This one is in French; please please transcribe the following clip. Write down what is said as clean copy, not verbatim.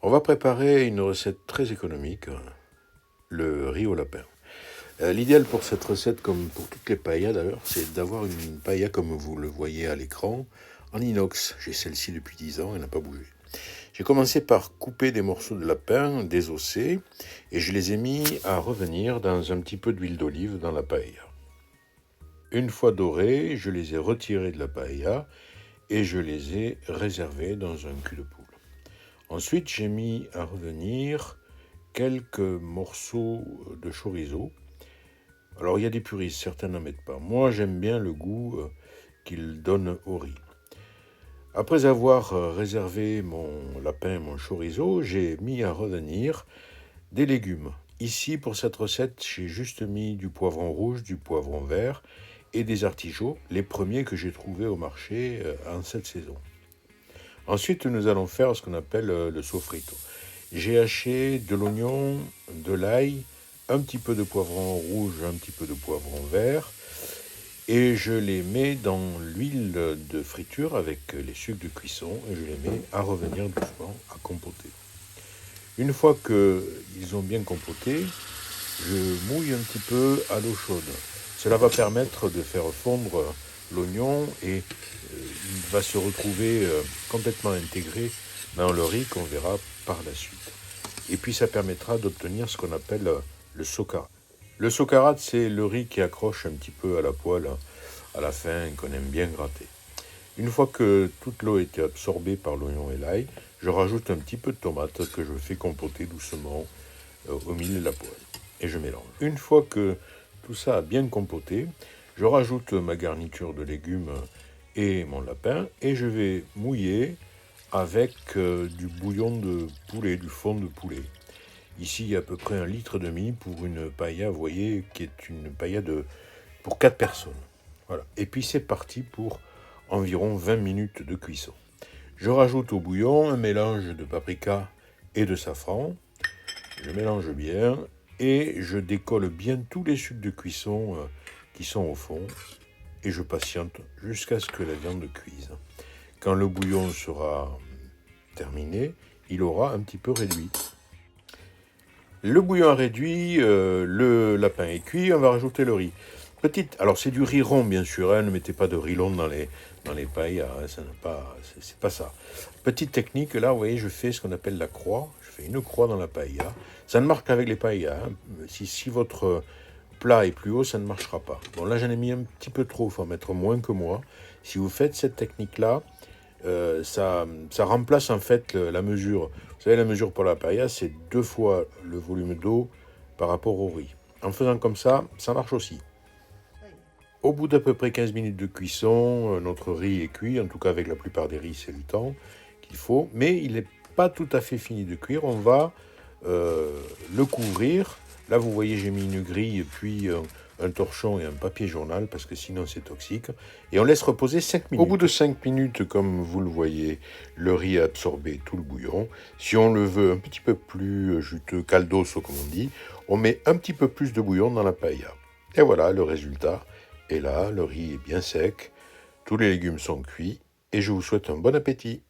On va préparer une recette très économique, le riz au lapin. L'idéal pour cette recette, comme pour toutes les paellas d'ailleurs, c'est d'avoir une paella comme vous le voyez à l'écran, en inox. J'ai celle-ci depuis 10 ans, elle n'a pas bougé. J'ai commencé par couper des morceaux de lapin désossés et je les ai mis à revenir dans un petit peu d'huile d'olive dans la paella. Une fois dorés, je les ai retirés de la paella et je les ai réservés dans un cul de poule. Ensuite, j'ai mis à revenir quelques morceaux de chorizo. Alors, il y a des puristes, certains n'en mettent pas. Moi, j'aime bien le goût qu'il donne au riz. Après avoir réservé mon lapin et mon chorizo, j'ai mis à revenir des légumes. Ici, pour cette recette, j'ai juste mis du poivron rouge, du poivron vert et des artichauts, les premiers que j'ai trouvés au marché en cette saison. Ensuite, nous allons faire ce qu'on appelle le sofrito. J'ai haché de l'oignon, de l'ail, un petit peu de poivron rouge, un petit peu de poivron vert, et je les mets dans l'huile de friture avec les sucres de cuisson, et je les mets à revenir doucement à compoter. Une fois qu'ils ont bien compoté, je mouille un petit peu à l'eau chaude. Cela va permettre de faire fondre l'oignon et il va se retrouver complètement intégré dans le riz qu'on verra par la suite. Et puis ça permettra d'obtenir ce qu'on appelle le socarrat. Le socarrat, c'est le riz qui accroche un petit peu à la poêle à la fin, qu'on aime bien gratter. Une fois que toute l'eau a été absorbée par l'oignon et l'ail, je rajoute un petit peu de tomate que je fais compoter doucement au milieu de la poêle. Et je mélange. Une fois que tout ça a bien compoté, je rajoute ma garniture de légumes et mon lapin et je vais mouiller avec du bouillon de poulet, du fond de poulet. Ici, il y a à peu près 1,5 litre pour une paella, vous voyez, qui est une paella pour 4 personnes. Voilà. Et puis c'est parti pour environ 20 minutes de cuisson. Je rajoute au bouillon un mélange de paprika et de safran. Je mélange bien et je décolle bien tous les sucs de cuisson qui sont au fond et je patiente jusqu'à ce que la viande cuise. Quand le bouillon sera terminé, il aura un petit peu réduit. Le bouillon a réduit, le lapin est cuit, on va rajouter le riz. Alors c'est du riz rond bien sûr, hein, ne mettez pas de riz long dans les paillas, hein, c'est pas ça. Petite technique, là vous voyez je fais ce qu'on appelle la croix, je fais une croix dans la paella. Ça ne marche qu'avec les paellas, hein. Si votre plat est plus haut, ça ne marchera pas. Bon là j'en ai mis un petit peu trop, il faut en mettre moins que moi. Si vous faites cette technique-là, ça remplace en fait la mesure. Vous savez, la mesure pour la paella, c'est 2 fois le volume d'eau par rapport au riz. En faisant comme ça marche aussi. Au bout d'à peu près 15 minutes de cuisson, notre riz est cuit. En tout cas, avec la plupart des riz, c'est le temps qu'il faut. Mais il n'est pas tout à fait fini de cuire. On va le couvrir. Là, vous voyez, j'ai mis une grille, puis un torchon et un papier journal, parce que sinon c'est toxique. Et on laisse reposer 5 minutes. Au bout de 5 minutes, comme vous le voyez, le riz a absorbé tout le bouillon. Si on le veut un petit peu plus juteux, caldoso comme on dit, on met un petit peu plus de bouillon dans la paella. Et voilà le résultat. Et là, le riz est bien sec, tous les légumes sont cuits, et je vous souhaite un bon appétit.